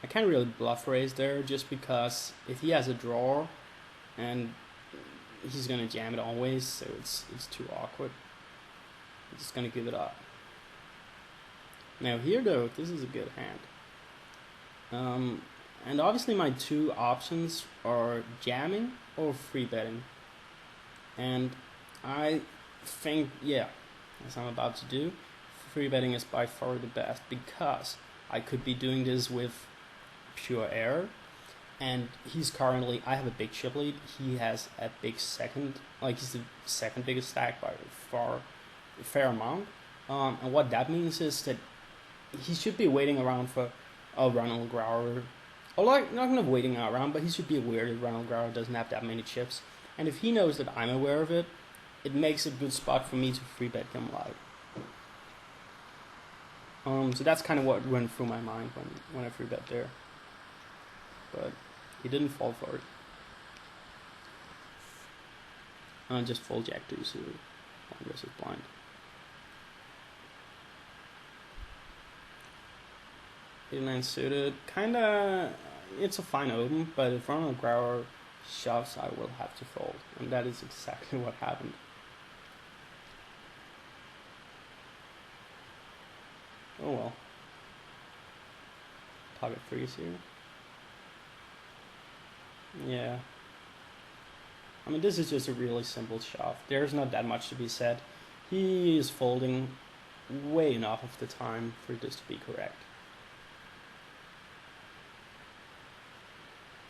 I can't really bluff raise there just because if he has a draw and he's gonna jam it always, so it's too awkward. I'm just gonna give it up. Now here though, this is a good hand. And obviously my two options are jamming or free betting. And I think, yeah, as I'm about to do, free betting is by far the best because I could be doing this with pure error. And he's currently, I have a big chip lead, he has a big second, like he's the second biggest stack by far, a fair amount. And what that means is that he should be waiting around for a Ronald Grauer, or like not kind of waiting around, but he should be aware that Ronald Grauer doesn't have that many chips. And if he knows that I'm aware of it, it makes a good spot for me to free bet him live. So that's kind of what went through my mind when I free bet there. But he didn't fall for it. Just full jack deuce here, blind versus blind. Eight-9 suited, kinda, it's a fine open, but if Ronald Grauer shoves, I will have to fold, and that is exactly what happened. Oh well. Pocket freeze here. Yeah. I mean, this is just a really simple shove. There's not that much to be said. He is folding way enough of the time for this to be correct.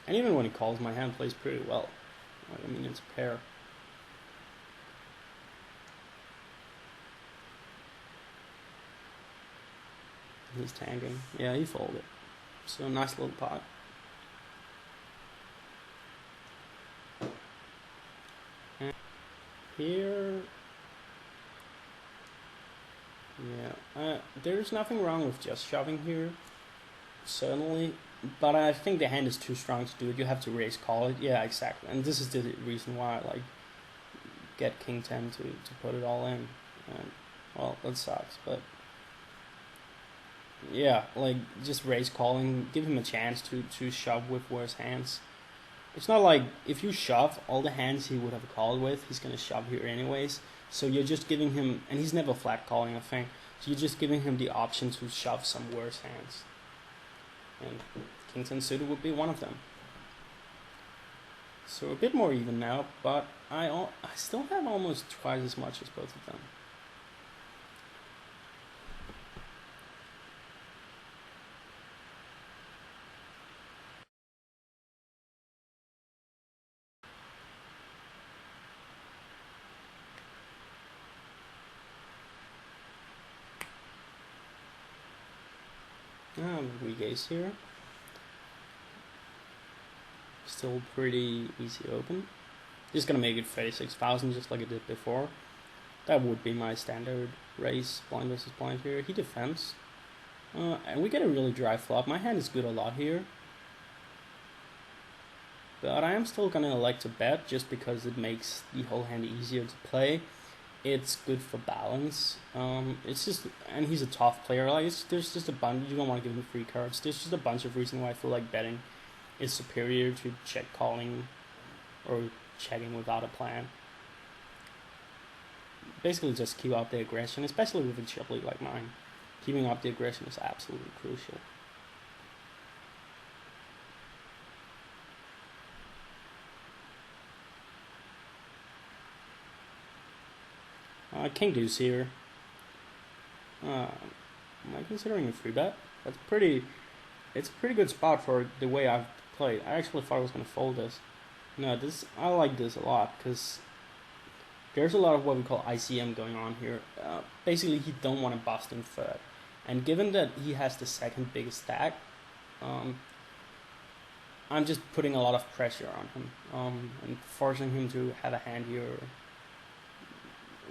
And even when he calls, my hand plays pretty well. I mean, it's a pair. He's tanking. Yeah, he folded. So nice little pot. And here, yeah, there's nothing wrong with just shoving here, certainly, but I think the hand is too strong to do it. You have to raise call it. Yeah, exactly. And this is the reason why I like get king 10 to put it all in. And well, that sucks, but yeah, like just raise calling, give him a chance to shove with worse hands. It's not like if you shove all the hands he would have called with, he's gonna shove here anyways. So you're just giving him, and he's never flat calling a thing. So you're just giving him the option to shove some worse hands. And king 10 suited would be one of them. So a bit more even now, but I still have almost twice as much as both of them. Weak ace here. Still pretty easy open. Just gonna make it 36,000 just like I did before. That would be my standard raise, blind versus blind here. He defends. And we get a really dry flop. My hand is good a lot here. But I am still gonna elect to bet just because it makes the whole hand easier to play. It's good for balance. It's just, and he's a tough player. Like there's just a bunch. You don't want to give him free cards. There's just a bunch of reasons why I feel like betting is superior to check calling or checking without a plan. Basically, just keep up the aggression, especially with a chip lead like mine. Keeping up the aggression is absolutely crucial. King deuce here. Am I considering a free bet? It's a pretty good spot for the way I've played. I actually thought I was gonna fold this. No, I like this a lot because there's a lot of what we call ICM going on here. Basically, he don't want to bust in third, and given that he has the second biggest stack, I'm just putting a lot of pressure on him and forcing him to have a hand here.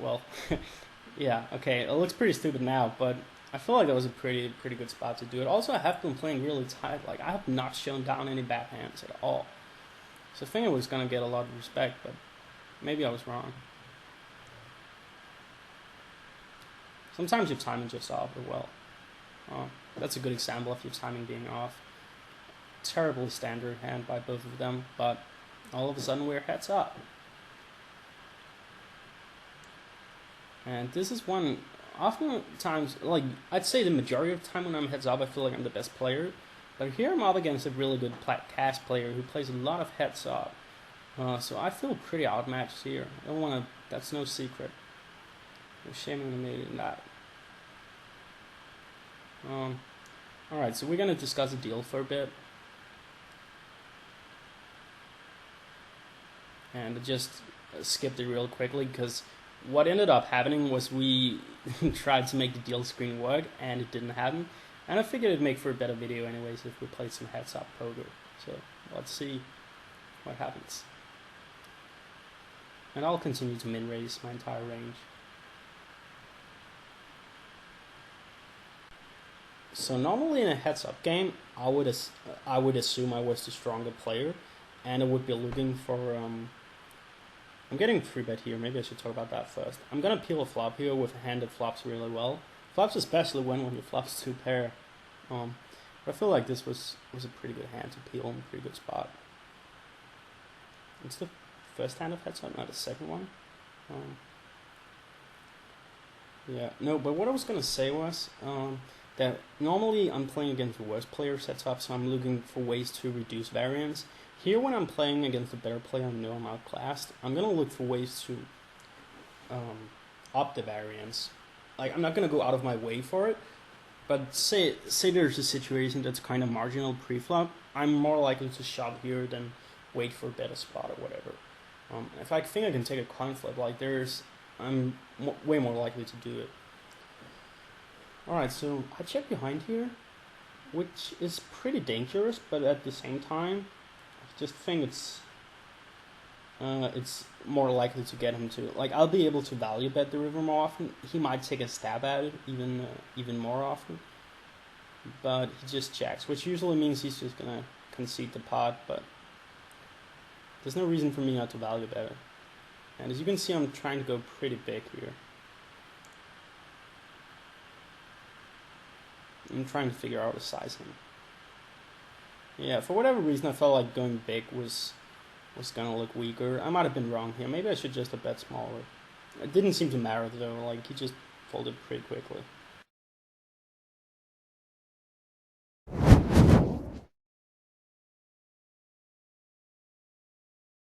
Well, yeah, okay, it looks pretty stupid now, but I feel like that was a pretty good spot to do it. Also, I have been playing really tight. Like, I have not shown down any bad hands at all. So I think I was going to get a lot of respect, but maybe I was wrong. Sometimes your timing just off as well. That's a good example of your timing being off. terribly standard hand by both of them, but all of a sudden we're heads up. And this is one, oftentimes, like, I'd say the majority of the time when I'm heads up, I feel like I'm the best player. But here I'm up against a really good cash player who plays a lot of heads up. So I feel pretty outmatched here. I don't want to, that's no secret. No shame in admitting that. Alright, so we're going to discuss a deal for a bit. And just skipped it real quickly because what ended up happening was we tried to make the deal screen work and it didn't happen. And I figured it'd make for a better video anyways if we played some heads up poker. So let's see what happens. And I'll continue to min raise my entire range. So normally in a heads up game, I would assume I was the stronger player, and I would be looking for I'm getting 3-bet here. Maybe I should talk about that first. I'm gonna peel a flop here with a hand that flops really well. Flops especially when you flops 2 pair. But I feel like this was a pretty good hand to peel in a pretty good spot. It's the first hand of heads up, not the second one. Yeah, no, but what I was gonna say was that normally I'm playing against the worst player sets up, so I'm looking for ways to reduce variance. Here, when I'm playing against a better player I know I'm outclassed, I'm going to look for ways to up the variance. Like, I'm not going to go out of my way for it, but say there's a situation that's kind of marginal pre-flop, I'm more likely to shove here than wait for a better spot or whatever. If I think I can take a coin flip, like I'm way more likely to do it. Alright, so I check behind here, which is pretty dangerous, but at the same time, I just think it's more likely to get him to, like, I'll be able to value bet the river more often. He might take a stab at it even more often, but he just checks, which usually means he's just gonna concede the pot, but there's no reason for me not to value bet it. And as you can see, I'm trying to go pretty big here. I'm trying to figure out how to size him. Yeah, for whatever reason, I felt like going big was gonna look weaker. I might have been wrong here. Maybe I should just have bet smaller. It didn't seem to matter though. Like, he just folded pretty quickly.